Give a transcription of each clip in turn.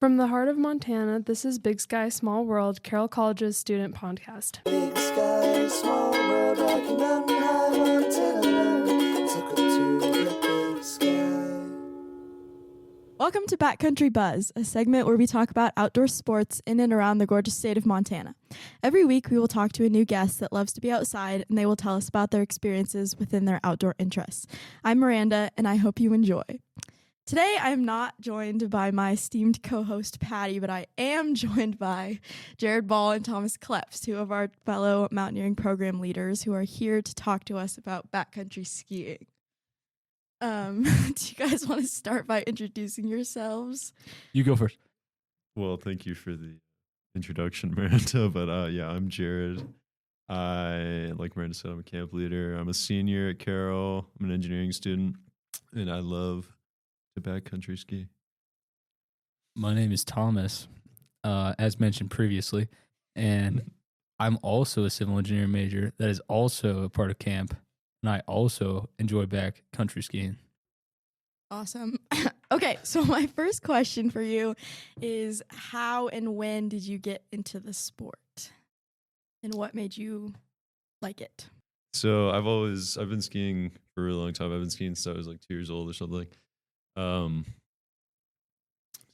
From the heart of Montana, this is Big Sky, Small World, Carroll College's student podcast. Big sky, small world, Rocky Mountain High, Montana. Took it to the big sky. Welcome to Backcountry Buzz, a segment where we talk about outdoor sports in and around the gorgeous state of Montana. Every week, we will talk to a new guest that loves to be outside, and they will tell us about their experiences within their outdoor interests. I'm Miranda, and I hope you enjoy. Today, I am not joined by my esteemed co-host, Patty, but I am joined by Jared Ball and Thomas Kleps, two of our fellow mountaineering program leaders who are here to talk to us about backcountry skiing. Do you guys want to start by introducing yourselves? You go first. Well, thank you for the introduction, Miranda. But I'm Jared. Like Miranda said, I'm a camp leader. I'm a senior at Carroll. I'm an engineering student, and I love to backcountry ski. My name is Thomas, as mentioned previously, and I'm also a civil engineering major that is also a part of camp, and I also enjoy backcountry skiing. Awesome. Okay, so my first question for you is how and when did you get into the sport? And what made you like it? So I've been skiing for a really long time. I've been skiing since I was like 2 years old or something.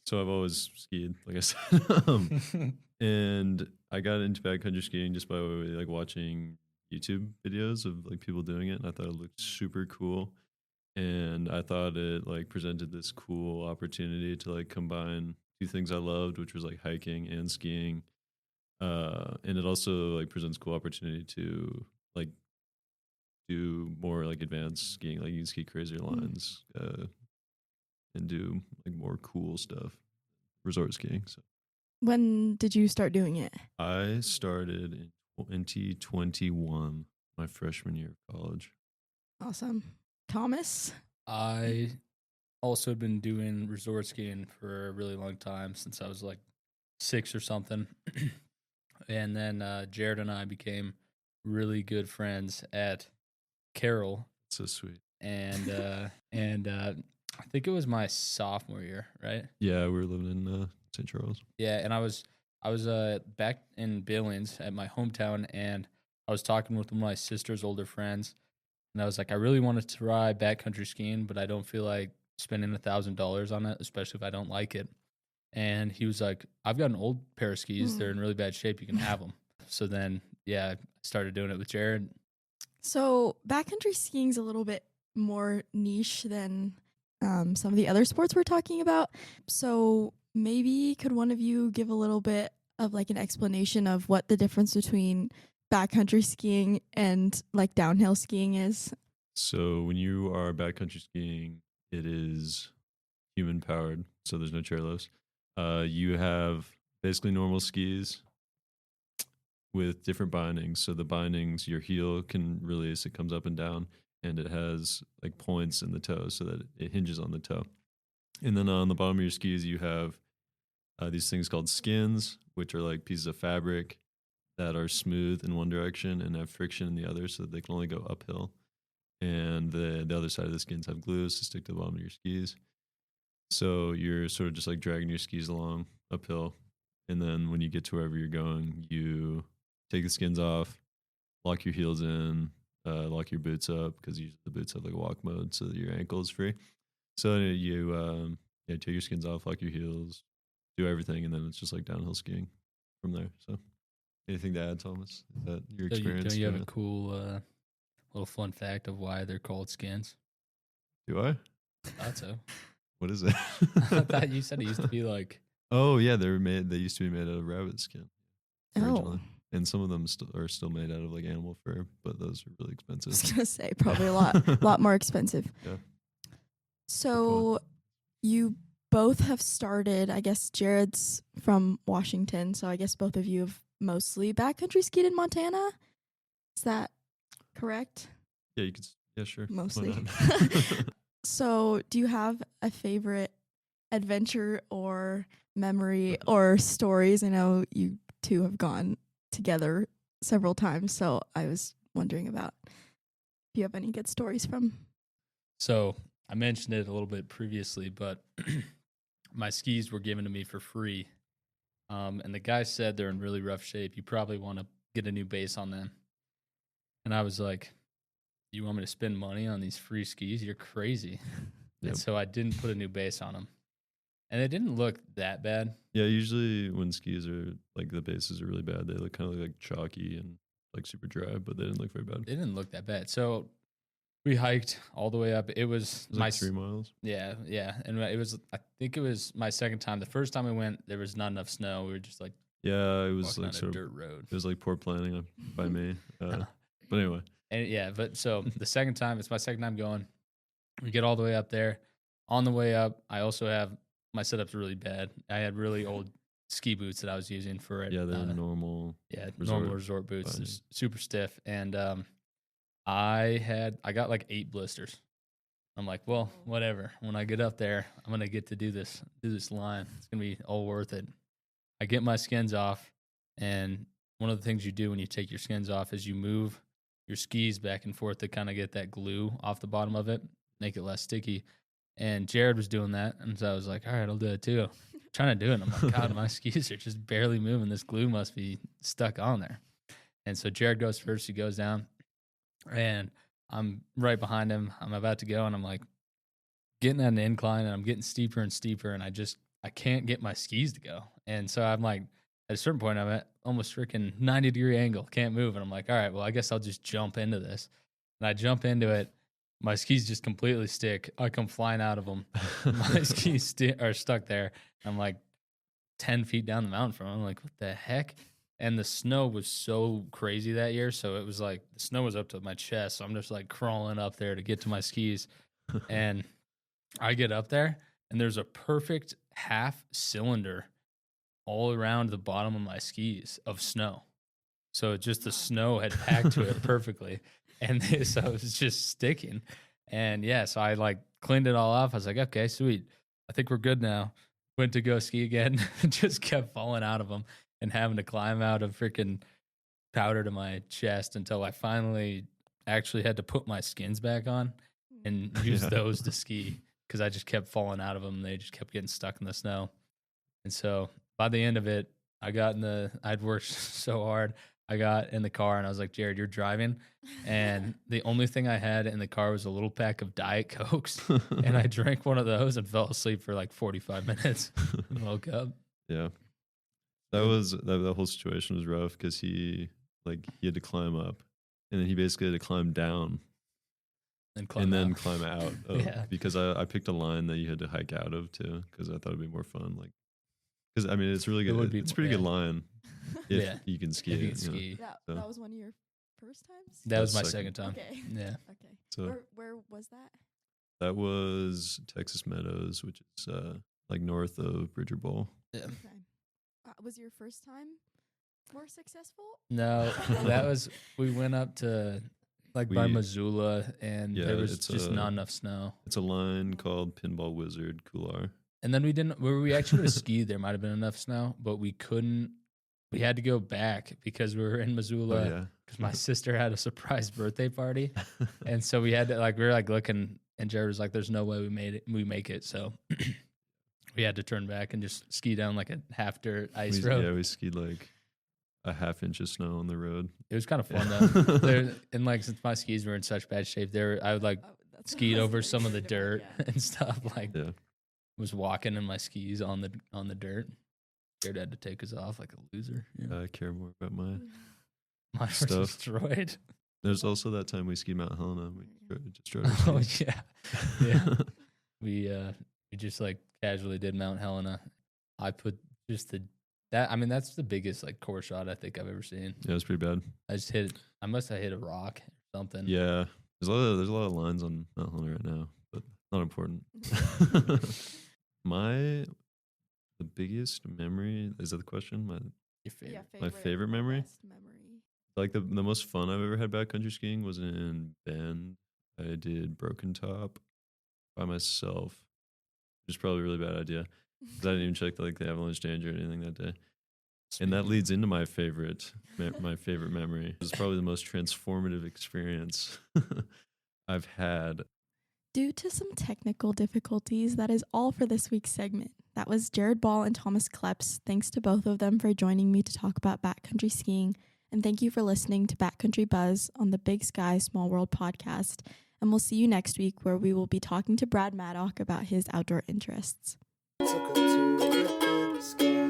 So I've always skied, like I said. And I got into backcountry skiing just by like watching YouTube videos of like people doing it, and I thought it looked super cool. And I thought it like presented this cool opportunity to like combine two things I loved, which was like hiking and skiing. And it also like presents cool opportunity to like do more like advanced skiing, like you can ski crazier lines, and do like more cool stuff, resort skiing. So When did you start doing it? I started in 2021, my freshman year of college. Awesome. Thomas? I also been doing resort skiing for a really long time, since I was like 6 or something. And then Jared and I became really good friends at Carroll. So sweet. And I think it was my sophomore year, right? Yeah, we were living in St. Charles. Yeah, and I was back in Billings at my hometown, and I was talking with one of my sister's older friends, and I was like, I really want to try backcountry skiing, but I don't feel like spending $1,000 on it, especially if I don't like it. And he was like, I've got an old pair of skis. They're in really bad shape. You can have them. So then, yeah, I started doing it with Jared. So backcountry skiing is a little bit more niche than some of the other sports we're talking about. So maybe could one of you give a little bit of like an explanation of what the difference between backcountry skiing and like downhill skiing is? So when you are backcountry skiing, it is human powered. So there's no chairlifts. You have basically normal skis with different bindings. So the bindings, your heel can release, it comes up and down, and it has like points in the toe so that it hinges on the toe. And then on the bottom of your skis, you have these things called skins, which are like pieces of fabric that are smooth in one direction and have friction in the other, so that they can only go uphill. And the other side of the skins have glues to stick to the bottom of your skis. So you're sort of just like dragging your skis along uphill. And then when you get to wherever you're going, you take the skins off, lock your heels in, lock your boots up, because usually the boots have like a walk mode so that your ankle is free. So you take your skins off, lock your heels, do everything, and then it's just like downhill skiing from there. So anything to add, Thomas? Is that your experience? Do you have a cool little fun fact of why they're called skins? Do I? Thought so. What is it? I thought you said it used to be like. Oh yeah, they used to be made out of rabbit skin originally. Oh, And some of them are still made out of like animal fur, but those are really I expensive. was gonna say probably a lot more expensive. Yeah. So you both have started, I guess Jared's from Washington, so I guess both of you have mostly backcountry skied in Montana. Is that correct? Yeah, you could. Yeah, sure. Why Mostly. not? So do you have a favorite adventure or memory or stories? I know you two have gone together several times, so I was wondering about if you have any good stories from. So I mentioned it a little bit previously, but my skis were given to me for free. And the guy said they're in really rough shape. You probably want to get a new base on them. And I was like, you want me to spend money on these free skis? You're crazy. Yep. And so I didn't put a new base on them. And it didn't look that bad. Yeah, usually when skis are like the bases are really bad, they look kind of like chalky and like super dry, but they didn't look very bad. It didn't look that bad. So we hiked all the way up. It was, It was my like 3 miles. Yeah, yeah. And it was, I think it was my second time. The first time we went, there was not enough snow. We were just like Yeah, it was walking like on a sort of dirt road. it was like poor planning by me. But anyway, And yeah, but so the second time, it's my second time going. We get all the way up there. On the way up, I also have my setup's really bad. I had really old ski boots that I was using for it. yeah, they're normal. Yeah, resort normal resort boots, binding. just super stiff. And I got like 8 blisters. I'm like, well, whatever. When I get up there, I'm gonna get to do this line. It's gonna be all worth it. I get my skins off, and one of the things you do when you take your skins off is you move your skis back and forth to kind of get that glue off the bottom of it, make it less sticky. And Jared was doing that, and so I was like, all right, I'll do it too. Trying to do it, and I'm like, God, my skis are just barely moving. This glue must be stuck on there. And so Jared goes first. He goes down, and I'm right behind him. I'm about to go, and I'm like getting at an incline, and I'm getting steeper and steeper, and I can't get my skis to go. And so I'm like, at a certain point, I'm at almost freaking 90-degree angle, can't move. And I'm like, all right, well, I guess I'll just jump into this. And I jump into it. My skis just completely stick. I come flying out of them. My skis are stuck there. I'm like 10 feet down the mountain from them. I'm like, what the heck? And the snow was so crazy that year. So it was like the snow was up to my chest. So I'm just like crawling up there to get to my skis. And I get up there, and there's a perfect half cylinder all around the bottom of my skis of snow. So just the snow had packed to it perfectly. And so it was just sticking. And yeah, so I like cleaned it all off. I was like, okay, sweet. I think we're good now. Went to go ski again. Just kept falling out of them and having to climb out of freaking powder to my chest until I finally actually had to put my skins back on and use Yeah. those to ski because I just kept falling out of them. They just kept getting stuck in the snow. And so by the end of it, I'd worked so hard. I got in the car and I was like, Jared, you're driving. And the only thing I had in the car was a little pack of Diet Cokes. And I drank one of those and fell asleep for like 45 minutes and woke up. Yeah, that whole situation was rough because he had to climb up, and then he basically had to climb down and then out. climb out of, Yeah. because I picked a line that you had to hike out of too because I thought it'd be more fun. Like, because I mean it's really It good. would be It's a more- pretty good yeah. line if Yeah. you can ski If you it. can you know. ski. So- That was one of your first times? That was my Second. second time. Okay. Yeah. Okay. So Where was that? that was Texas Meadows, which is like north of Bridger Bowl. Yeah. Okay. Was your first time more successful? No, that was, we went up to like by We- Missoula and Yeah, there was it's just not enough snow. It's a line called Pinball Wizard Coular. And then where we actually would have skied, there might have been enough snow, but we had to go back because we were in Missoula Oh yeah. because my sister had a surprise birthday party. And so we had to we were like looking, and Jared was like, there's no way we make it. So we had to turn back and just ski down like a half dirt ice road. Yeah, we skied like a half inch of snow on the road. It was kind of fun Yeah. though. And like, since my skis were in such bad shape, I would like Oh, that's what I skied was over some of the thinking dirt about, and stuff. Like, Yeah. was walking in my skis on the dirt. Jared had to take us off like a loser. Yeah. I care more about my. yeah. Mine was stuff. destroyed. There's also that time we skied Mount Helena. We destroyed our Oh skis. yeah, yeah. We just like casually did Mount Helena. I put just that's the biggest like core shot I think I've ever seen. Yeah, it was pretty bad. I must have hit a rock or something. Yeah, there's a lot of lines on Mount Helena right now, but not important. The biggest memory, is that the question? Your favorite. Yeah, My favorite memory? best memory. Like the most fun I've ever had backcountry skiing was in Bend. I did Broken Top by myself, which is probably a really bad idea because I didn't even check the avalanche danger or anything that day. And that leads into my favorite memory. It was probably the most transformative experience I've had. Due to some technical difficulties, that is all for this week's segment. That was Jared Ball and Thomas Kleps. Thanks to both of them for joining me to talk about backcountry skiing. And thank you for listening to Backcountry Buzz on the Big Sky Small World podcast. And we'll see you next week where we will be talking to Brad Maddock about his outdoor interests. Took her to the big sky.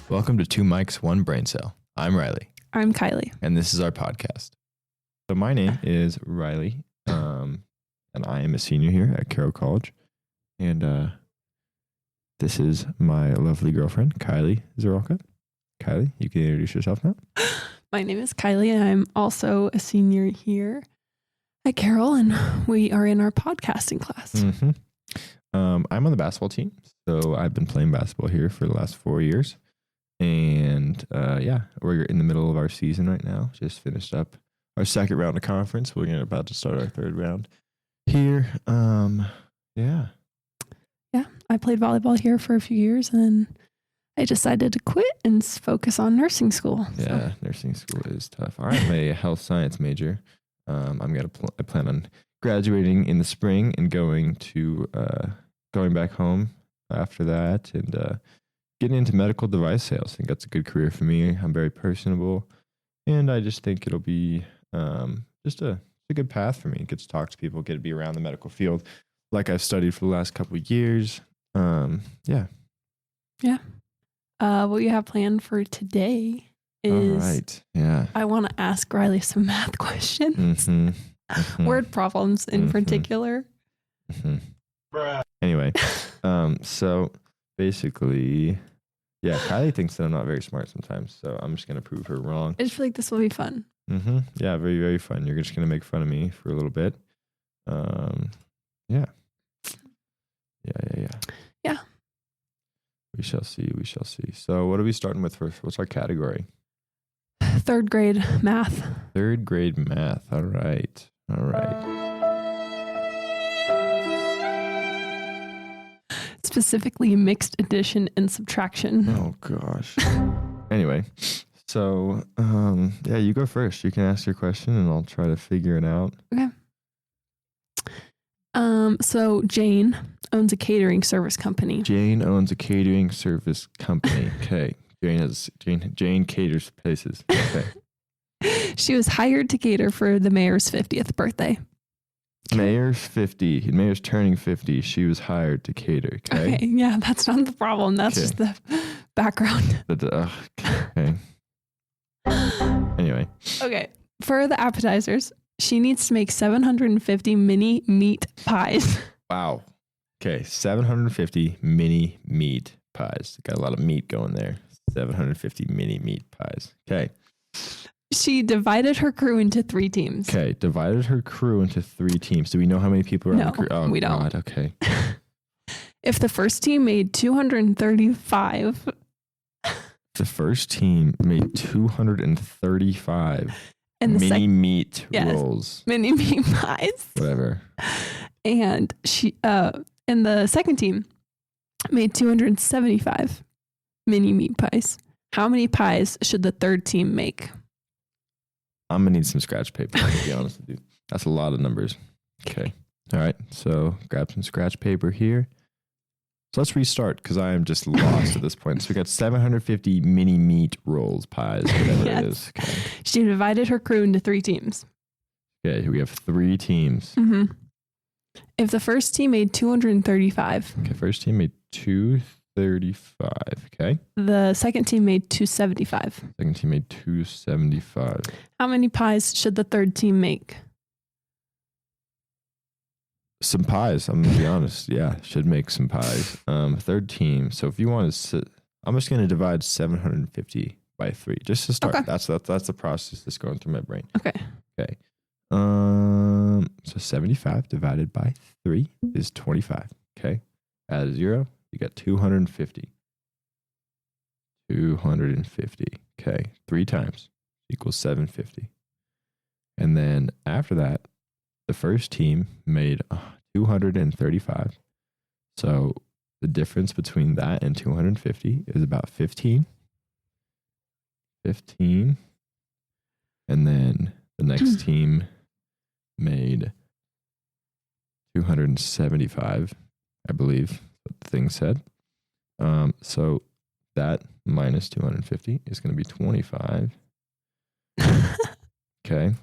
Welcome to Two Mics, One Brain Cell. I'm Riley, I'm Kylie. and this is our podcast. So my name is Riley, and I am a senior here at Carroll College. And this is my lovely girlfriend, Kylie Zarolka. Kylie, you can introduce yourself now. My name is Kylie, and I'm also a senior here at Carroll, and we are in our podcasting class. Mm-hmm. I'm on the basketball team, so I've been playing basketball here for the last 4 years. And we're in the middle of our season right now. Just finished up our second round of conference. We're about to start our third round here. Yeah, I played volleyball here for a few years, and then I decided to quit and focus on nursing school. Yeah, nursing school is tough. I'm a health science major. I plan on graduating in the spring and going back home after that and getting into medical device sales. I think that's a good career for me. I'm very personable, and I just think it'll be just a good path for me. Get to talk to people, get to be around the medical field like I've studied for the last couple of years. What you have planned for today All is right. Yeah. I want to ask Riley some math questions, Mhm. word problems in Mhm. particular. Anyway, so basically, yeah, Kylie thinks that I'm not very smart sometimes, so I'm just gonna prove her wrong. I just feel like this will be fun. Yeah, very, very fun. You're just gonna make fun of me for a little bit. Yeah. Yeah. We shall see. We shall see. So, what are we starting with first? What's our category? Third grade math. Third grade math. All right. All right. Specifically mixed addition and subtraction. Oh gosh. Anyway, so yeah, you go first. You can ask your question, and I'll try to figure it out. Okay. So Jane owns a catering service company. Jane owns a catering service company. Okay. Jane caters places. Okay. She was hired to cater for the mayor's 50th birthday. Mayor's turning 50. She was hired to cater. Okay. Okay, yeah, that's not the problem. That's Okay. just the background. Okay. Anyway. Okay, for the appetizers, she needs to make 750 mini meat pies. Wow. Okay. 750 mini meat pies. Got a lot of meat going there. 750 mini meat pies. Okay. She divided her crew into 3 teams. Okay. Divided her crew into 3 teams. Do we know how many people are on No, the crew? Oh, we don't. God. Okay. If the first team made 235, The first team made 235 and the mini second meat Yes. rolls. mini meat pies, Whatever. and and the second team made 275 mini meat pies. How many pies should the third team make? I'm going to need some scratch paper, to be honest with you. That's a lot of numbers. Okay. All right. So grab some scratch paper here. So let's restart because I am just lost at this point. So we got 750 mini meat rolls, pies, whatever Yes. it is. Okay. She divided her crew into 3 teams. Okay. We have 3 teams. Mm-hmm. If the first team made 235, Okay. First team made 235. Okay. the second team made 275. Second team made 275. How many pies should the third team make? Some pies. I'm gonna be honest. Yeah, should make some pies. Third team. So if you want to sit, I'm just gonna divide 750 by 3 just to start. Okay. That's the process that's going through my brain. Okay. Okay. So 75 divided by 3 is 25. Okay. Add a 0, you got 250. 250. Okay. 3 times equals 750. And then after that, the first team made 235. So the difference between that and 250 is about 15. 15. And then the next team made 275, I believe what the thing said. So that minus 250 is going to be 25. Okay.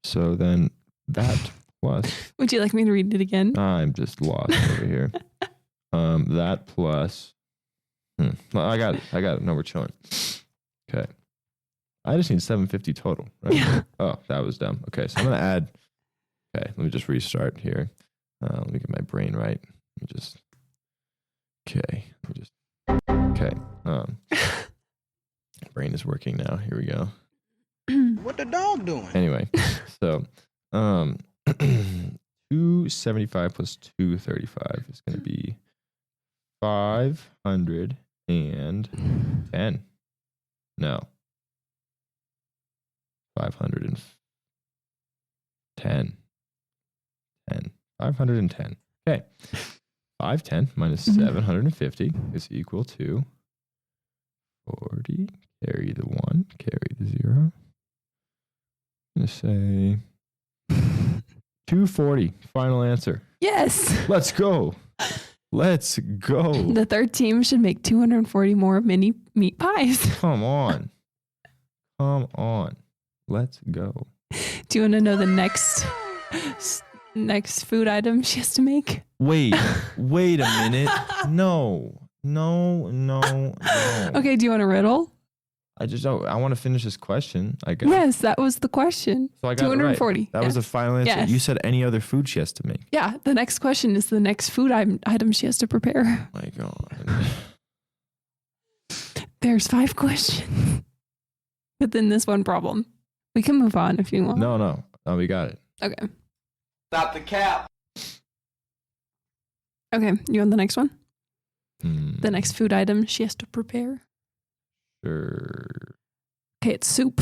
So then that plus Would you like me to read it again? I'm just lost over here. That plus well, I got it. No, we're chilling. Okay. I just need 750 total, right? Yeah. Oh, that was dumb. Okay, so I'm gonna add. Okay, let me just restart here. Let me get my brain right. Let me just. Okay. Okay. Brain is working now. Here we go. What the dog doing? Anyway, so 275 plus 235 is going to be 510. No. 510. 510. Okay. 510 minus 750 is equal to 40. Carry the 1, carry the 0. I'm going to say 240. Final answer. Yes. Let's go. Let's go. The third team should make 240 more mini meat pies. Come on. Come on. Let's go. Do you want to know the next food item she has to make? Wait a minute. No. Okay, do you want a riddle? I want to finish this question. I guess. Yes, that was the question. So I got it right. 240. That was the final answer. Yes. You said any other food she has to make. Yeah, the next question is the next food item she has to prepare. My God. There's 5 questions within this one problem. We can move on if you want. No, we got it. Okay. Stop the cap. Okay, you want the next one? Hmm, The next food item she has to prepare? Sure. Okay, it's soup.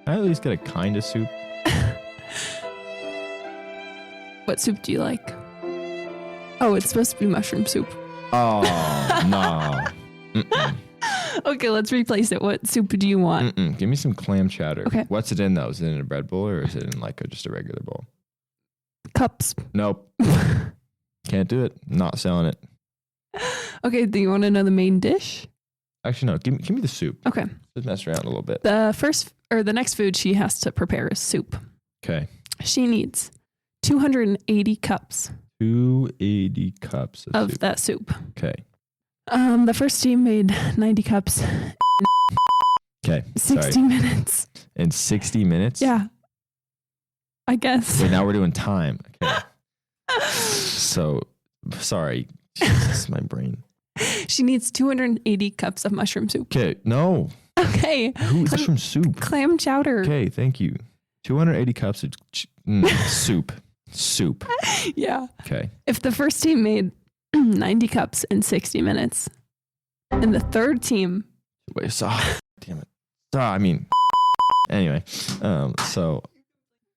I at least get a kind of soup. What soup do you like? Oh, it's supposed to be mushroom soup. Oh, no. Mm-mm. Okay, let's replace it. What soup do you want? Mm-mm. Give me some clam chowder. Okay. What's it in, though? Is it in a bread bowl or is it in like just a regular bowl? Cups. Nope. Can't do it. Not selling it. Okay, do you want to know the main dish? Actually, no. Give me the soup. Okay. Let's mess around a little bit. The next food she has to prepare is soup. Okay. She needs 280 cups 280 cups of of soup. that soup. Okay. The first team made 90 cups, Okay. 60 Sorry. minutes. In 60 minutes? Yeah. I guess. Wait, now we're doing time. Okay. So, sorry. Jesus, my brain. She needs 280 cups of mushroom soup. Okay. No. Okay. Mushroom soup. Clam chowder. Okay. Thank you. 280 cups of soup. Soup. Yeah. Okay. If the first team made 90 cups in 60 minutes, and the third team, Wait, so, damn it. Anyway. So,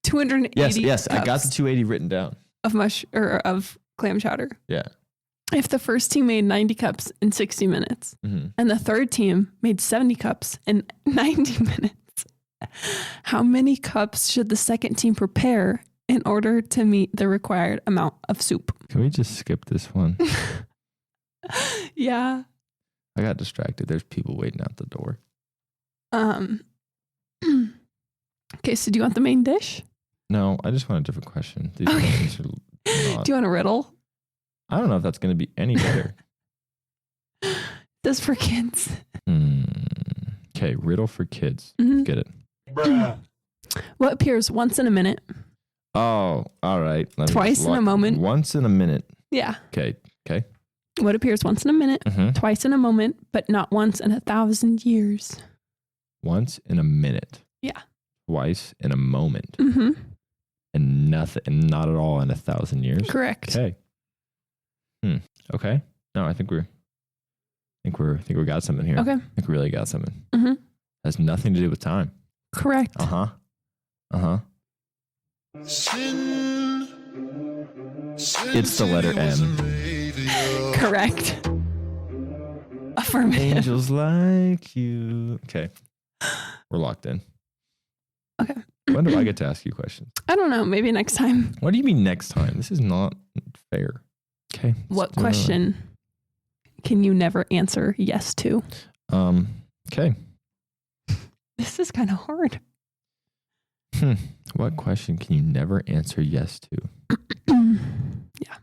280 yes. I got cups the 280 written down. of clam chowder. Yeah. If the first team made 90 cups in 60 minutes, Mm-hmm. and the third team made 70 cups in 90 minutes, how many cups should the second team prepare in order to meet the required amount of soup? Can we just skip this one? Yeah. I got distracted. There's people waiting out the door. Okay, so do you want the main dish? No, I just want a different question. These Okay. questions are not, Do you want a riddle? I don't know if that's going to be any better. This for kids. Okay, riddle for kids. Mhm. Get it. What appears once in a minute? Oh, all right. Let me Twice just in a moment. Once in a minute. Yeah. Okay. What appears once in a minute, Mm-hmm. twice in a moment, but not once in 1,000 years? Once in a minute. Yeah. Twice in a moment. Mm-hmm. and nothing, and not at all in 1,000 years. Correct. Okay. Okay. No, I think we got something here. Okay. I think we really got something. Mm-hmm. Has nothing to do with time. Correct. Uh huh. It's the letter M. Correct. Affirmative. Angels like you. Okay. We're locked in. Okay. When do I get to ask you questions? I don't know. Maybe next time. What do you mean next time? This is not fair. Okay. What question can you never answer yes to? Okay. This is kind of hard. What question can you never answer yes to? Yeah.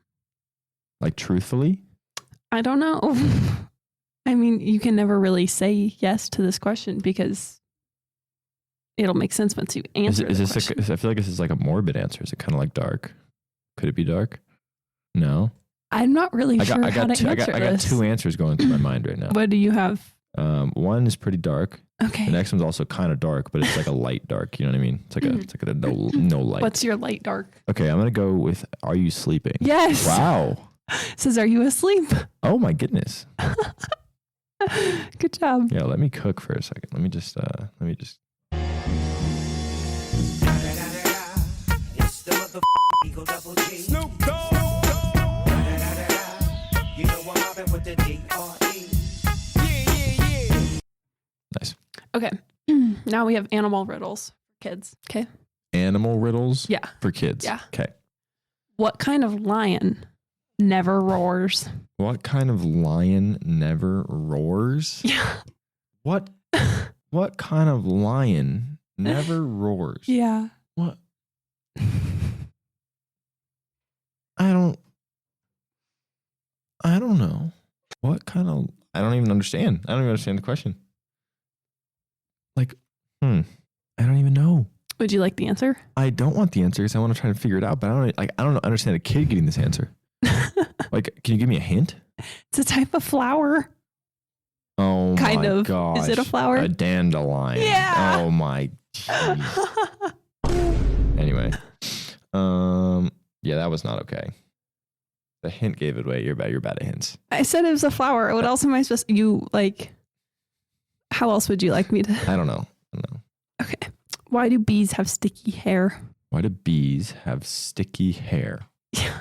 Like truthfully? I don't know. I mean, you can never really say yes to this question because it'll make sense once you answer Is the this question. I feel like this is like a morbid answer. Is it kind of like dark? Could it be dark? No. I'm not really I sure got how to two, answer I got this. 2 answers going through my mind right now. What do you have? One is pretty dark. Okay. The next one's also kind of dark, but it's like a light dark. You know what I mean? It's like a no light. What's your light dark? Okay, I'm gonna go with "Are you sleeping?" Yes. Wow. It says, are you asleep? Oh my goodness. Good job. Yeah, let me cook for a second. Let me just. It's the motherfucking Eagle Double G. Snoop Dogg. You know I'm mobbing with the D.R.E. Nice. Okay. Now we have animal riddles for kids. Okay. Animal riddles. Yeah. For kids. Yeah. Okay. What kind of lion never roars? What kind of lion never roars? Yeah. What kind of lion never roars? Yeah. What? I don't know. What kind of I don't even understand. I don't even understand the question. Like, I don't even know. Would you like the answer? I don't want the answer because I want to try to figure it out, but I don't understand a kid getting this answer. Like, can you give me a hint? It's a type of flower. Oh Kind my of. gosh. Is it a flower? A dandelion. Yeah. Oh my jeez. Anyway. Yeah, that was not okay. The hint gave it away. You're bad at hints. I said it was a flower. What else am I supposed to, how else would you like me to? I don't know. Okay. Why do bees have sticky hair? Why do bees have sticky hair? Yeah.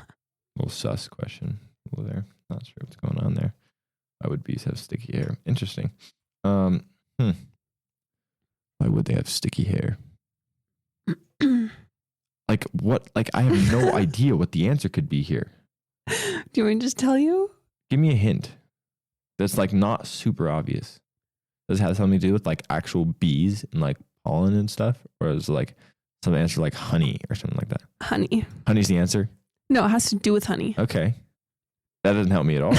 Little sus question. Over there. Not sure what's going on there. Why would bees have sticky hair? Interesting. Why would they have sticky hair? Like what? Like I have no idea what the answer could be here. Do you want me to just tell you? Give me a hint. That's like not super obvious. Does it have something to do with like actual bees and like pollen and stuff? Or is it like some answer like honey or something like that? Honey. Honey's the answer? No, it has to do with honey. Okay. That doesn't help me at all.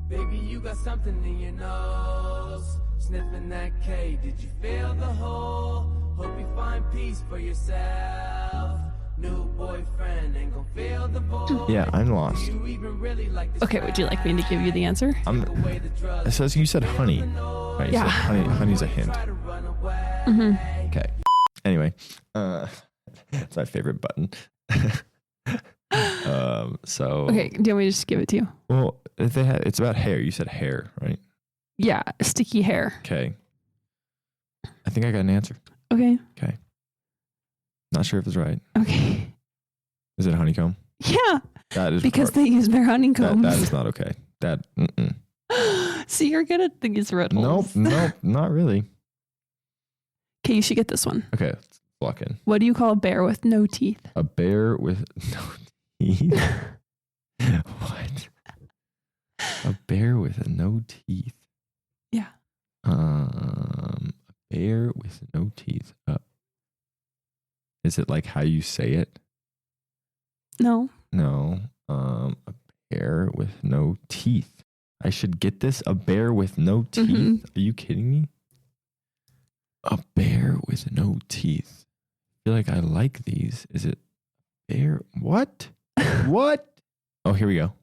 Baby, you got something in your nose. Sniffing that K, did you feel the hole? Hope you find peace for yourself. New boyfriend ain't gonna feel the boy. Yeah, I'm lost. You even really like this Okay, would you like me to give you the answer? It says you said honey. Right, you Yeah. said honey's a hint. Mm-hmm. Okay. Anyway, it's my favorite button. So Okay, do you want me to just give it to you? well, if it's about hair. You said hair, right? Yeah, sticky hair. Okay. I think I got an answer. Okay. Okay. Not sure if it's right. Okay. Is it honeycomb? Yeah, That is because they use their honeycombs. that is not okay. That So you're good at these riddles. nope, not really. Okay, you should get this one. Okay, let's lock in. What do you call a bear with no teeth? A bear with no teeth. What? A bear with no teeth. Yeah. A bear with no teeth. Is it like how you say it? No. No. A bear with no teeth. I should get this. A bear with no teeth. Mhm. Are you kidding me? A bear with no teeth. I feel like I like these. Is it bear? What? What? Oh, here we go.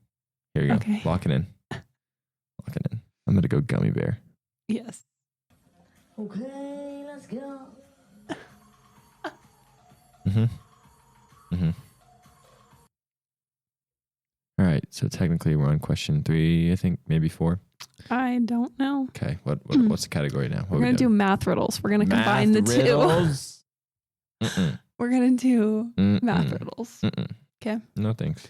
Here we go. Okay. Lock it in. Lock it in. I'm gonna go gummy bear. Yes. Okay, let's go. All right. So technically, we're on question 3. I think maybe 4. I don't know. Okay. What's the category now? We're going to do math riddles. We're going to combine the riddles? two. We're going to do math riddles. Okay. No thanks.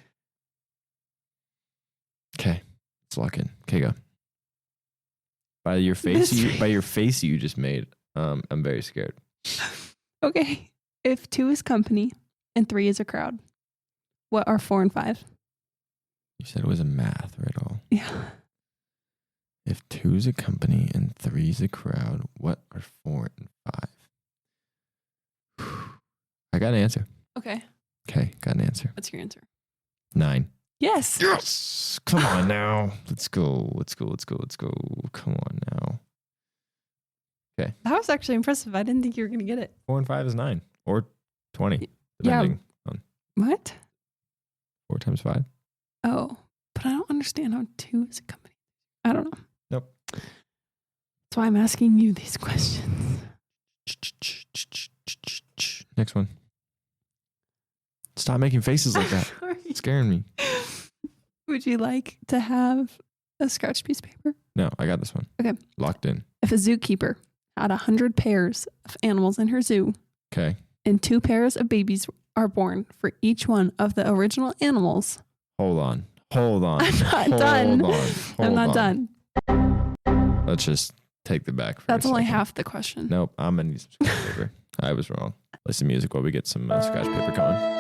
Okay. Let's lock in. Okay, go. By your face, you just made. I'm very scared. Okay. If 2 is company and 3 is a crowd, what are 4 and 5? You said it was a math riddle. Yeah. If 2 is a company and 3 is a crowd, what are 4 and 5? I got an answer. Okay. Okay, got an answer. What's your answer? 9. Yes. Yes. Come on now. Let's go. Come on now. Okay. That was actually impressive. I didn't think you were going to get it. 4 and 5 is 9 or 20. Yeah. Depending on What? 4 times 5. Oh, but I don't understand how 2 is a company. I don't know. Nope. That's why I'm asking you these questions. Next one. Stop making faces like that. Sorry. It's scaring me. Would you like to have a scratch piece of paper? No, I got this one. Okay. Locked in. If a zookeeper had 100 pairs of animals in her zoo Okay. and 2 pairs of babies are born for each one of the original animals. Hold on. I'm not done. I'm not done. Let's just take the back for That's a only second. half the question. Nope. I'm going to need some scratch paper. I was wrong. Listen to music while we get some scratch paper going.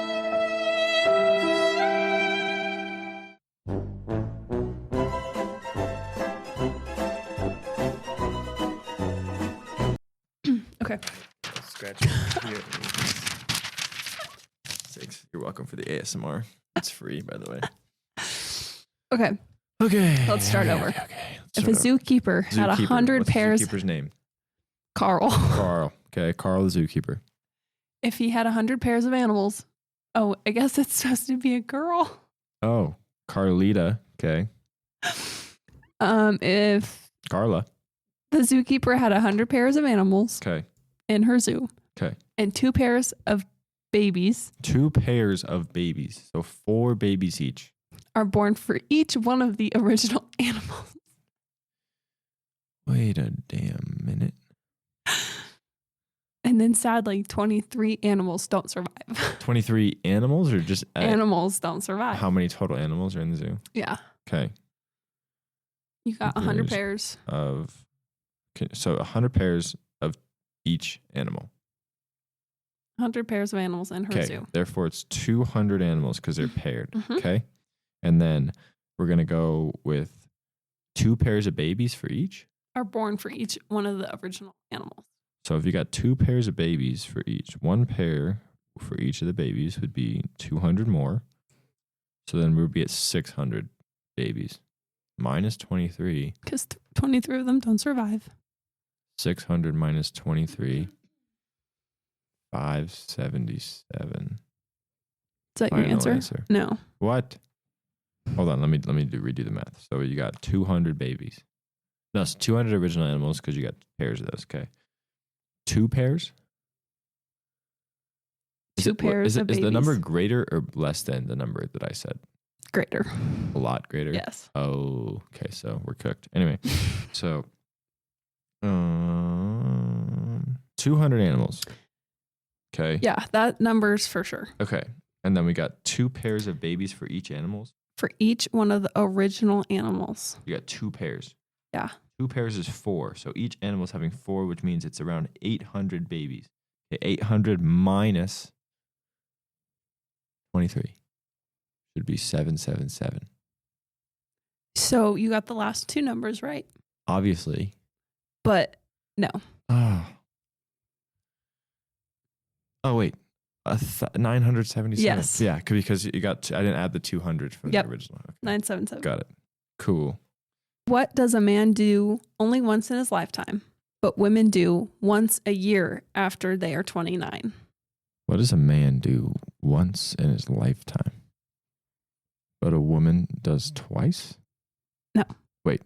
Okay. Scratch here. 6. You're welcome for the ASMR. It's free, by the way. Okay. Okay. Let's start over. Okay. If a zookeeper had 100 What's pairs, the zookeeper's name? Carl. Carl. Okay. Carl the zookeeper. If he had 100 pairs of animals, oh, I guess it's supposed to be a girl. Oh, Carlita. Okay. If Carla. the zookeeper had 100 pairs of animals Okay. in her zoo Okay. and 2 pairs of babies 2 pairs of babies. So 4 babies each. are born for each one of the original animals. Wait a damn minute. And then sadly, 23 animals don't survive. 23 animals or just Animals don't survive. how many total animals are in the zoo? Yeah. Okay. You got 100 There's- pairs. So 100 pairs of each animal. 100 pairs of animals in her Okay. zoo. Therefore, it's 200 animals because they're paired. Mhm. Okay. And then we're going to go with 2 pairs of babies for each. Are born for each one of the original animals. So if you got 2 pairs of babies for each, 1 pair for each of the babies would be 200 more. So then we would be at 600 babies. Minus 23. Because 23 of them don't survive. 600 minus 23. 577. Is that your Final answer? No. What? Hold on. Let me redo the math. So you got 200 babies. No, it's 200 original animals because you got pairs of those. Okay. 2 pairs? 2 pairs of babies. Is the number greater or less than the number that I said? Greater. A lot greater? Yes. Oh, okay. So we're cooked. Anyway, so 200 animals. Okay. Yeah, that number's for sure. Okay. And then we got 2 pairs of babies for each animals. For each one of the original animals. You got 2 pairs. Yeah. 2 pairs is 4. So each animal is having 4, which means it's around 800 babies. Okay, 800 minus 23 should be 777. So you got the last 2 numbers right. Obviously. But no. Oh, wait. 977. Yes. Yeah, because you got. I didn't add the 200 from Yep. the original. Okay. 977. Got it. Cool. What does a man do only once in his lifetime, but women do once a year after they are 29? What does a man do once in his lifetime, but a woman does twice? No. Wait.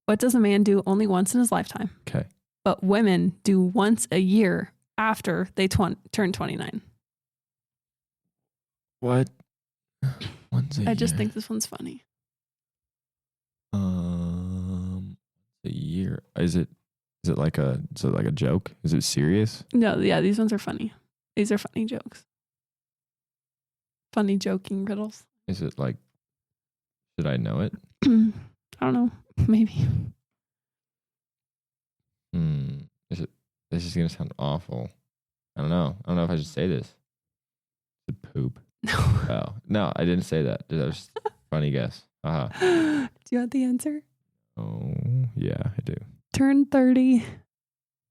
What does a man do only once in his lifetime, Okay. but women do once a year after they turn 29? What? Once a I just year. think this one's funny. A year. Is it like a joke? Is it serious? No, yeah, these ones are funny. These are funny jokes. Funny joking riddles. Is it like, should I know it? I don't know. Maybe. Is it, this is going to sound awful. I don't know. I don't know if I should say this. Is it poop? No. Oh, no, I didn't say that. That was just a funny guess. Do you want the answer? Oh, yeah, I do. Turn 30.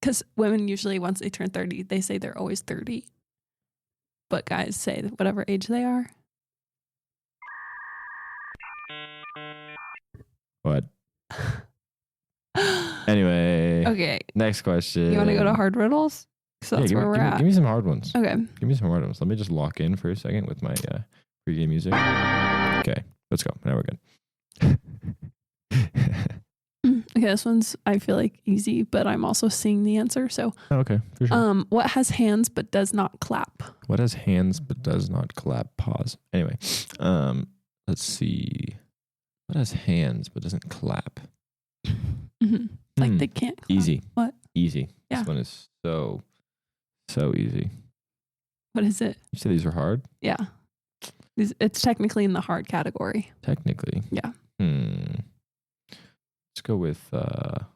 Because women usually, once they turn 30, they say they're always 30. But guys say whatever age they are. What? Anyway. Okay. Next question. You want to go to hard riddles? So that's give where me, we're give me- at. Give me some hard ones. Okay. Give me some hard ones. Let me just lock in for a second with my pregame music. Okay, let's go. Now we're good. Okay, this one's, I feel like, easy, but I'm also seeing the answer. So, Oh, okay, for sure. what has hands but does not clap? What has hands but does not clap? Pause. Anyway, let's see. What has hands but doesn't clap? Mhm. Like they can't clap. Easy. What? Easy. Yeah. This one is so easy. What is it? You said these were hard? Yeah. It's technically in the hard category. Technically. Yeah. Let's go with a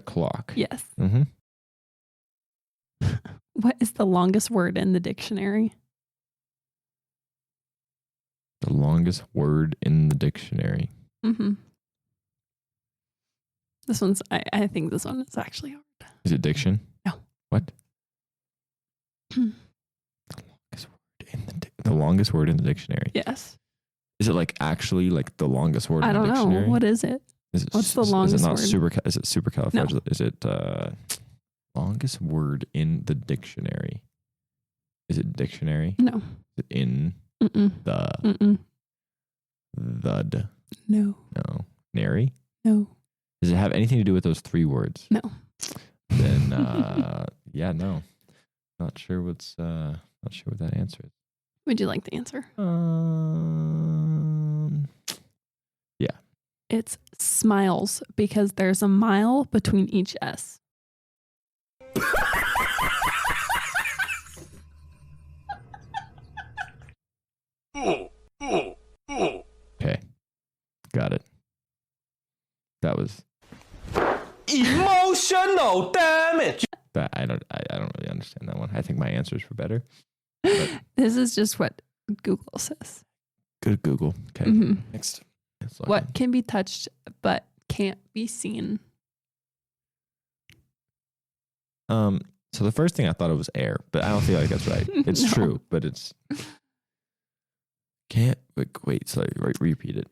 clock. Yes. Mm-hmm. What is the longest word in the dictionary? The longest word in the dictionary. Mm-hmm. This one's, I think this one is actually hard. Is it diction? No. What? The longest word in the dictionary. Yes. Is it like actually like the longest word I in the don't know. dictionary? What is it? What's the longest Is it not word? Is it supercalifragilistic? Is it longest word in the dictionary? Is it dictionary? No. Is it in Mm-mm. the Mm-mm. thud? No. No. Nary? No. Does it have anything to do with those three words? No. Then yeah, no. Not sure what that answer is. Would you like the answer? Yeah. It's smiles because there's a mile between each S. Okay. Got it. That was Emotional damage. that. I don't really understand that one. I think my answers were better. This is just what Google says. Good Google. Okay. Mhm. Next. Let's log What in. can be touched but can't be seen? So the first thing I thought it was air, but I don't feel like that's right. It's No. true, but it's can't wait, sorry, repeat it.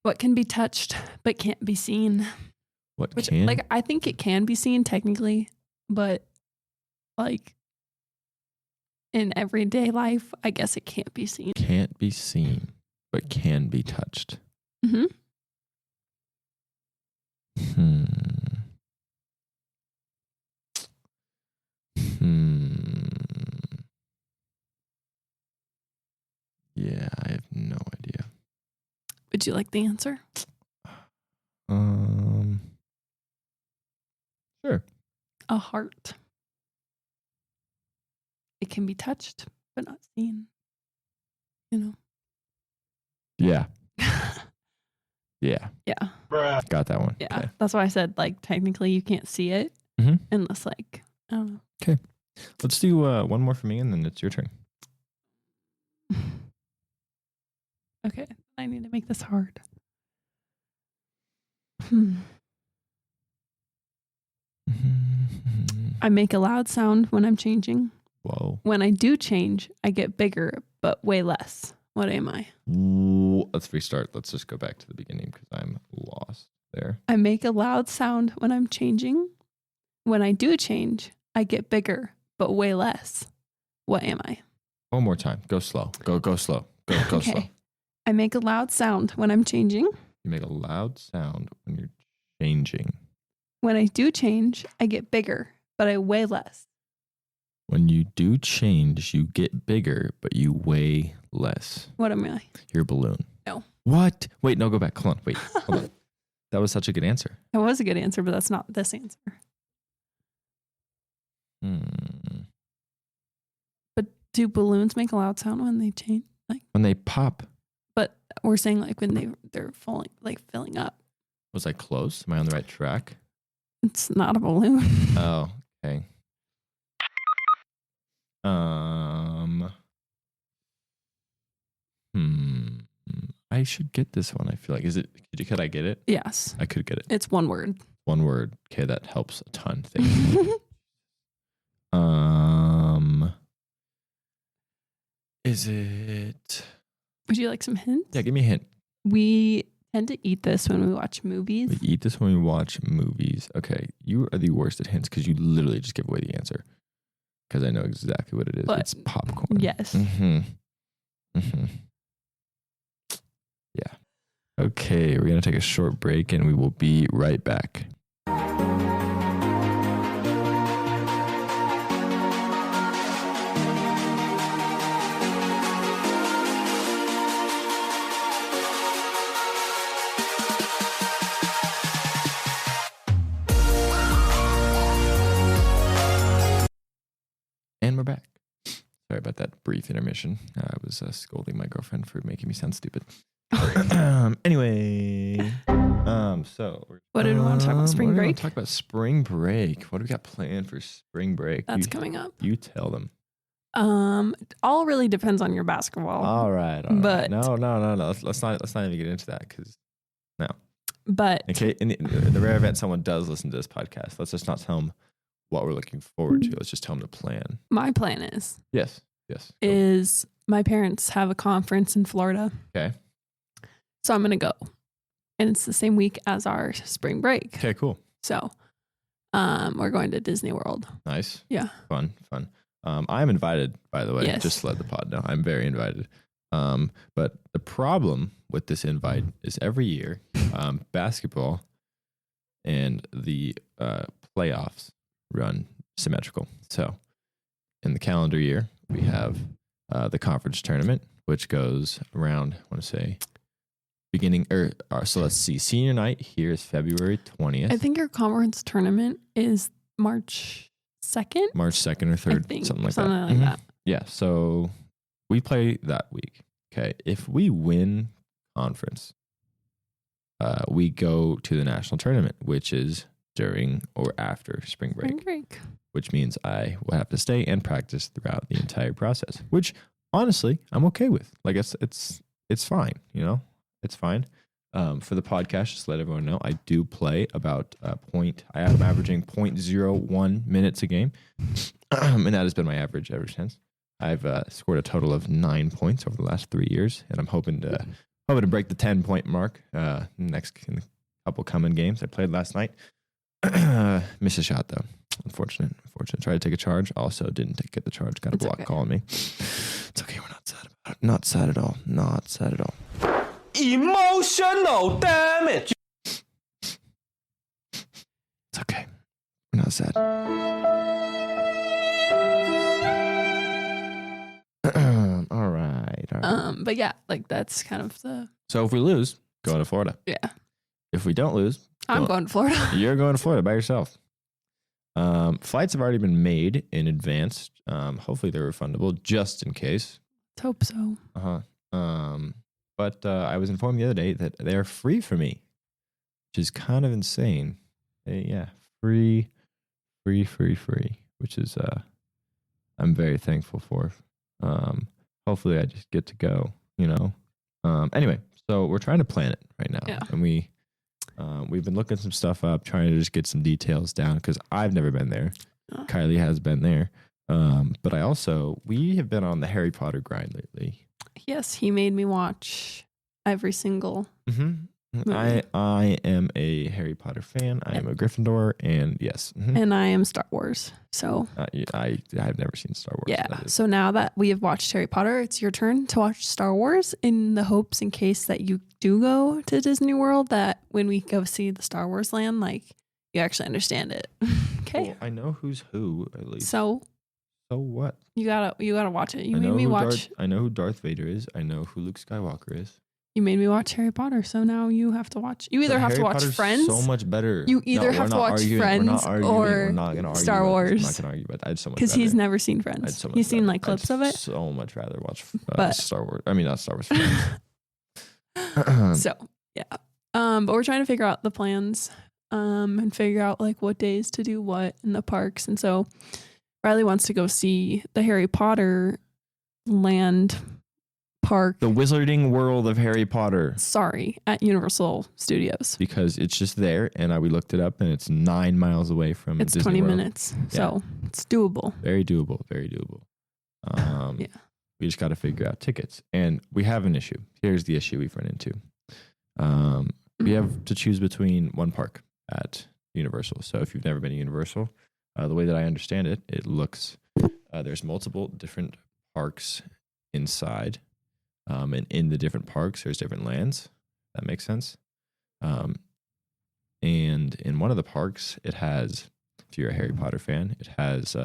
What can be touched but can't be seen? What Which, can like, I think it can be seen technically, but like in everyday life, I guess it can't be seen. can't be seen but can be touched? Mm-hmm. Yeah, I have no idea. Would you like the answer? Sure. A heart. It can be touched but not seen. You know? Yeah. Yeah. Yeah. Got that one. Yeah. Okay. That's why I said, like, technically you can't see it Mhm. unless, like, I don't know. Let's do one more for me and then it's your turn. Okay. I need to make this hard. I make a loud sound when I'm changing. Whoa. When I do change, I get bigger, but way less. What am I? Let's restart. Let's just go back to the beginning because I'm lost there. I make a loud sound when I'm changing. When I do change, I get bigger, but way less. What am I? One more time. Go slow. Go slow. Go slow. I make a loud sound when I'm changing. You make a loud sound when you're changing. When I do change, I get bigger, but I weigh less. When you do change, you get bigger, but you weigh less. What am I? You're a balloon. No. What? Wait, no, go back. Hold on. Wait, hold on. That was such a good answer. It was a good answer, but that's not this answer. But do balloons make a loud sound when they change? Like, When they pop, but we're saying like when they're falling, like filling up. was I close? Am I on the right track? It's not a balloon. Oh, okay. I should get this one. I feel like could I get it? Yes, I could get it. it's one word. One word. Okay, that helps a ton. Thank you. Is it? Would you like some hints? Yeah, give me a hint. We tend to eat this when we watch movies. We eat this when we watch movies. Okay, you are the worst at hints because you literally just give away the answer. Because I know exactly what it is. But it's popcorn. yes. Yeah. Okay, we're gonna take a short break and we will be right back. And we're back. Sorry about that brief intermission. I was scolding my girlfriend for making me sound stupid. Anyway, so What did we want to talk about? Spring break? Talk about spring break. What do we got planned for spring break? That's coming up. You tell them. All really depends on your basketball. All right. But- no. Let's not even get into that because But okay. In the rare event someone does listen to this podcast, let's just not tell them what we're looking forward to. Let's just tell them the plan. my plan is Yes. my parents have a conference in Florida. Okay. So I'm going to go. And it's the same week as our spring break. Okay. Cool. So we're going to Disney World. Nice. Yeah. Fun. I'm invited, by the way. Yes. Just to let the pod know. I'm very invited. But the problem with this invite is every year, basketball and the playoffs run symmetrical. So in the calendar year, we have the conference tournament, which goes around, I want to say, so let's see. Senior night here is February 20th. I think your conference tournament is March 2nd. March 2nd or 3rd, something like that. Something like that. Yeah, so we play that week. Okay, if we win conference, we go to the national tournament, which is during or after spring break, Spring break. which means I will have to stay and practice throughout the entire process. Which honestly, I'm okay with. Like it's fine. You know, it's fine. For the podcast, just to let everyone know, I do play about I am averaging 0.01 minutes a game, and that has been my average ever since. I've scored a total of 9 points over the last 3 years, and I'm hoping to break the 10-point mark next couple coming games. I played last night, missed a shot though. Unfortunate. Tried to take a charge, also didn't get the charge. Got a It's block okay. calling me. It's okay. We're not sad about it. Not sad at all. Not sad at all. Emotional damage. It's okay. We're not sad. All right. But yeah, like that's kind of the So if we lose, go to Florida. yeah. If we don't lose, I'm going to Florida. you're going to Florida by yourself. Flights have already been made in advance. Hopefully they're refundable just in case. Let's hope so. But I was informed the other day that they are free for me, which is kind of insane. Free, which is I'm very thankful for. Hopefully I just get to go, you know. Anyway, so we're trying to plan it right now. Yeah. And we've been looking some stuff up, trying to just get some details down because I've never been there. Oh. Kylie has been there. But we have been on the Harry Potter grind lately. Yes, he made me watch every single. I am a Harry Potter fan. I am a Gryffindor, and yes, And I am Star Wars. So I've never seen Star Wars. yeah. That is- So now that we have watched Harry Potter, it's your turn to watch Star Wars in the hopes in case that you do go to Disney World that when we go see the Star Wars land, like you actually understand it. Okay. Well, I know who's who at least. So So what? You gotta watch it. You I made know me who watch. I know who Darth Vader is. I know who Luke Skywalker is. You made me watch Harry Potter, so now you have to watch. You either But have to Harry watch Potter's Friends. So much better. You either have we're to not watch arguing. We're Friends not arguing. or We're not gonna argue Star about Wars. This. I'm not gonna argue about that. I'd so much Because he's rather- never seen I'd Friends. so much He's seen rather- like clips I'd of it. So much rather watch But- Star Wars. I mean, not Star Wars. Friends. So yeah. But we're trying to figure out the plans, and figure out like what days to do what in the parks. And so Riley wants to go see the Harry Potter land park. The Wizarding World of Harry Potter. Sorry, at Universal Studios. Because it's just there, and we looked it up, and it's 9 miles away from It's Disney 20 World. minutes, so it's doable. Very doable. Very doable. Yeah. We just got to figure out tickets, and we have an issue. Here's the issue we've run into. We have to choose between one park at Universal. So if you've never been to Universal, the way that I understand it, it looks there's multiple different parks inside, and in the different parks, there's different lands. That makes sense. And in one of the parks, it has, if you're a Harry Potter fan, it has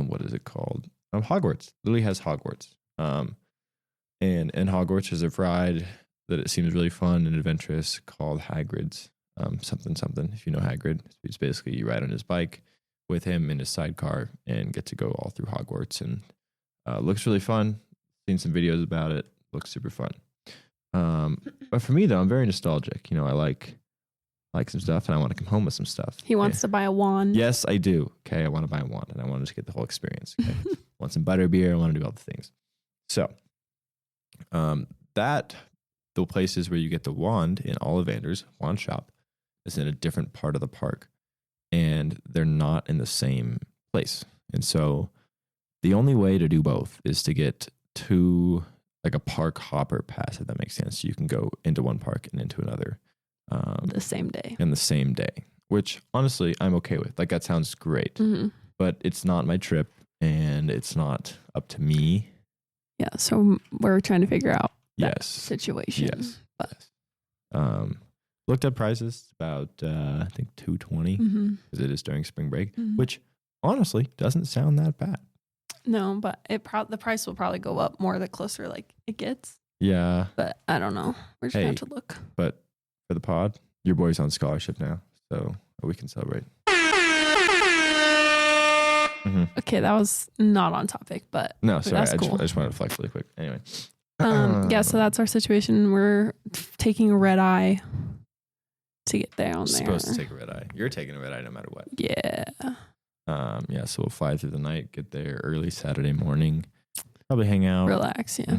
what is it called? Hogwarts. Literally has Hogwarts. And in Hogwarts, there's a ride that it seems really fun and adventurous called Hagrid's something. If you know Hagrid, it's basically you ride on his bike with him in his sidecar and get to go all through Hogwarts, and looks really fun. Seen some videos about it. Looks super fun. But for me though, I'm very nostalgic. You know, I like some stuff, and I want to come home with some stuff. He wants to buy a wand. Yes, I do. Okay, I want to buy a wand, and I want to just get the whole experience. Okay? I want some butterbeer. I want to do all the things. So, the places where you get the wand in Ollivander's wand shop is in a different part of the park, and they're not in the same place. And so, the only way to do both is to get two, like a park hopper pass, if that makes sense. So you can go into one park and into another. The same day. In the same day, which honestly I'm okay with. Like, that sounds great, but it's not my trip, and it's not up to me. Yeah, so we're trying to figure out that Yes. situation. Yes. But Looked up prices. It's about I think $220 because it is during spring break, which honestly doesn't sound that bad. No, but the price will probably go up more the closer like it gets. Yeah, But I don't know. We're just gonna Hey. have to look. but for the pod, your boy's on scholarship now, so we can celebrate. Okay, that was not on topic, but No, sorry, that's I cool. just wanted to flex really quick. Anyway, Yeah, so that's our situation. We're taking a red eye to get down there. supposed to take a red eye. You're taking a red eye no matter what. Yeah. Yeah, so we'll fly through the night, get there early Saturday morning, probably hang out. Relax, yeah.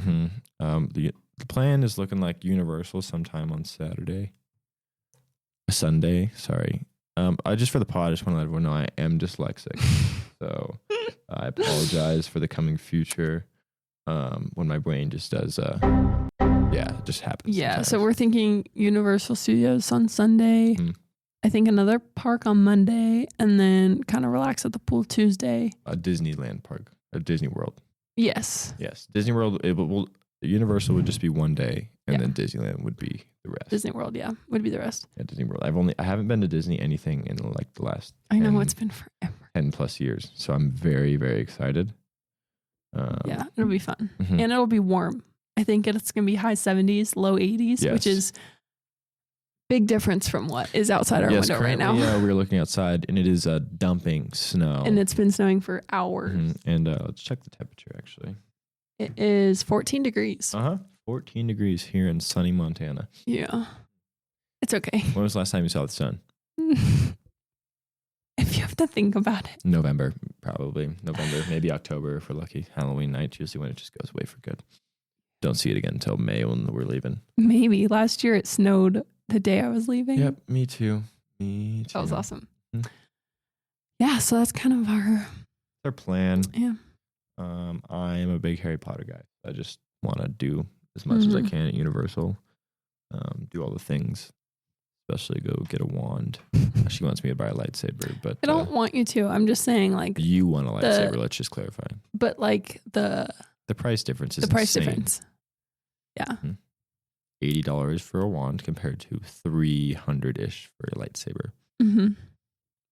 The plan is looking like Universal sometime on Sunday. Sorry. I just for the pod, I just want to let everyone know I am dyslexic, so I apologize for the coming future. When my brain just does, it just happens. Yeah, sometimes. so we're thinking Universal Studios on Sunday. I think another park on Monday, and then kind of relax at the pool Tuesday. a Disneyland park, a Disney World. Yes. Yes, Disney World. Universal would just be one day, and Yeah. then Disneyland would be the rest. Disney World, yeah, would be the rest. Yeah, Disney World. I haven't been to Disney anything in like the last I know 10 it's been forever. 10 plus years, so I'm very, very excited. Yeah, it'll be fun, Mhm. and it'll be warm. I think it's gonna be high 70s, low 80s, which Yes. is big difference from what is outside our window right now. Yeah, we're looking outside, and it is dumping snow. And it's been snowing for hours. Mhm. And let's check the temperature. Actually, It is 14 degrees. 14 degrees here in sunny Montana. Yeah, it's okay. When was the last time you saw the sun? If you have to think about it. November, probably November, maybe October if we're lucky. Halloween night, usually when it just goes away for good. Don't see it again until May when we're leaving. Maybe last year it snowed the day I was leaving. Yep, me too. Me too. That was awesome. Mhm. Yeah, so that's kind of Our plan. yeah. I am a big Harry Potter guy. I just want to do as much as I Mhm. can at Universal. Do all the things, especially go get a wand. She wants me to buy a lightsaber, but I don't want you to. I'm just saying like you want a lightsaber. Let's just clarify. but like the The price difference is price insane. difference. Yeah. $80 for a wand compared to $300-ish for a lightsaber. Mm-hmm.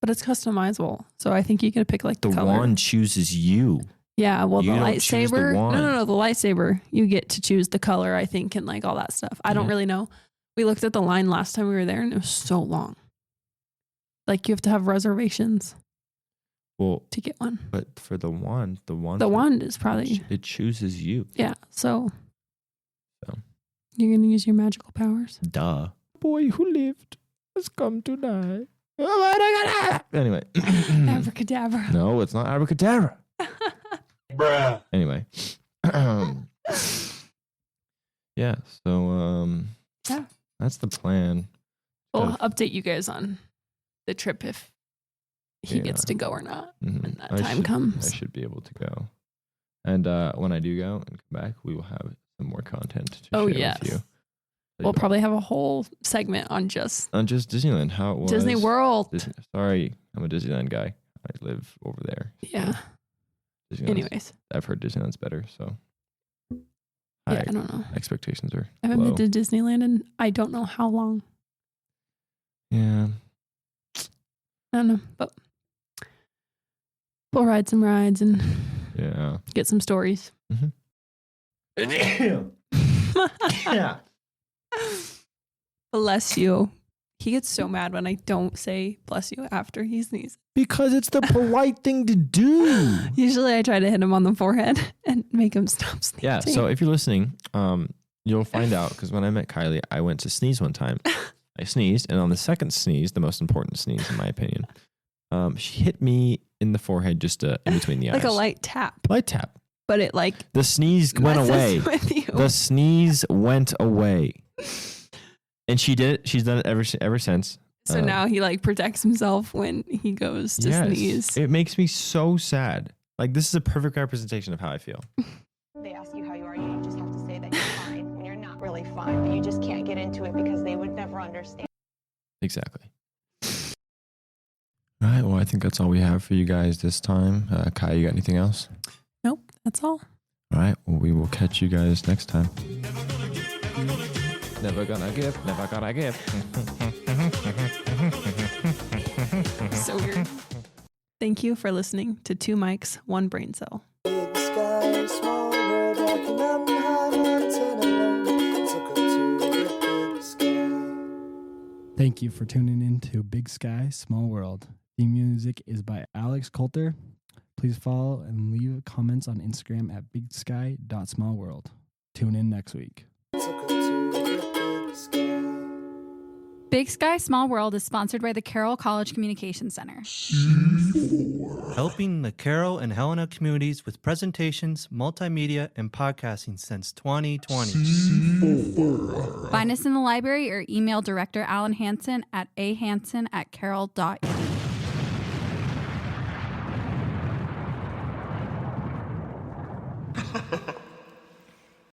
but it's customizable. So I think you can pick like the The color. wand chooses you. Yeah, well, You the don't choose the lightsaber. wand. No, the lightsaber. You get to choose the color, I think, and like all that stuff. I don't Yeah. really know. We looked at the line last time we were there, and it was so long. Like you have to have reservations Well, to get one. but for the wand, The wand is probably it chooses you. yeah. So So. you're gonna use your magical powers. Duh. Boy who lived has come to die. Anyway. Abracadabra. No, it's not abracadabra. Bruh. Anyway. Yeah, so Yeah. that's the plan. We'll Tough. update you guys on the trip if he gets Yeah. to go or not Mhm. when that I time should- comes. I should be able to go. And when I do go and come back, we will have some more content to Oh, share yes. with you. We'll probably have a whole segment on just on just Disneyland, how it was. Disney World. Sorry, I'm a Disneyland guy. I live over there. Yeah. Disneyland's- Anyways, I've heard Disneyland's better, so yeah, high I don't know. expectations are I haven't low. been to Disneyland in I don't know how long. Yeah. I don't know, but we'll ride some rides and Yeah. get some stories. Yeah. Bless you. He gets so mad when I don't say bless you after he sneezes. Because it's the polite thing to do. Usually I try to hit him on the forehead and make him stop sneezing. Yeah. So if you're listening, you'll find out because when I met Kylie, I went to sneeze one time. I sneezed, and on the second sneeze, the most important sneeze in my opinion, she hit me in the forehead, just in between the eyes, like a light tap, light tap. but it like The sneeze went messes away. with you. The sneeze went away, and she did it. She's done it ever since. So now he like protects himself when he goes to sneeze. It makes me so sad. Like this is a perfect representation of how I feel. They ask you how you are, you just have to say that you're fine when you're not really fine, but you just can't get into it because they would never understand. Exactly. All right. Well, I think that's all we have for you guys this time. Kai, you got anything else? Nope, that's all. All right. Well, we will catch you guys next time. Never gonna give. Never gonna give. So weird. Thank you for listening to Two Mics, One Brain Cell. Big sky, small world, walking up high mountain alone. Took her to the big sky. Thank you for tuning in to Big Sky, Small World. The music is by Alex Coulter. Please follow and leave comments on Instagram at bigsky.smallworld. Tune in next week. Took her to the big sky. Big Sky Small World is sponsored by the Carroll College Communications Center. Helping the Carroll and Helena communities with presentations, multimedia, and podcasting since 2020. Find us in the library or email Director Alan Hansen at ahansen@carroll.edu.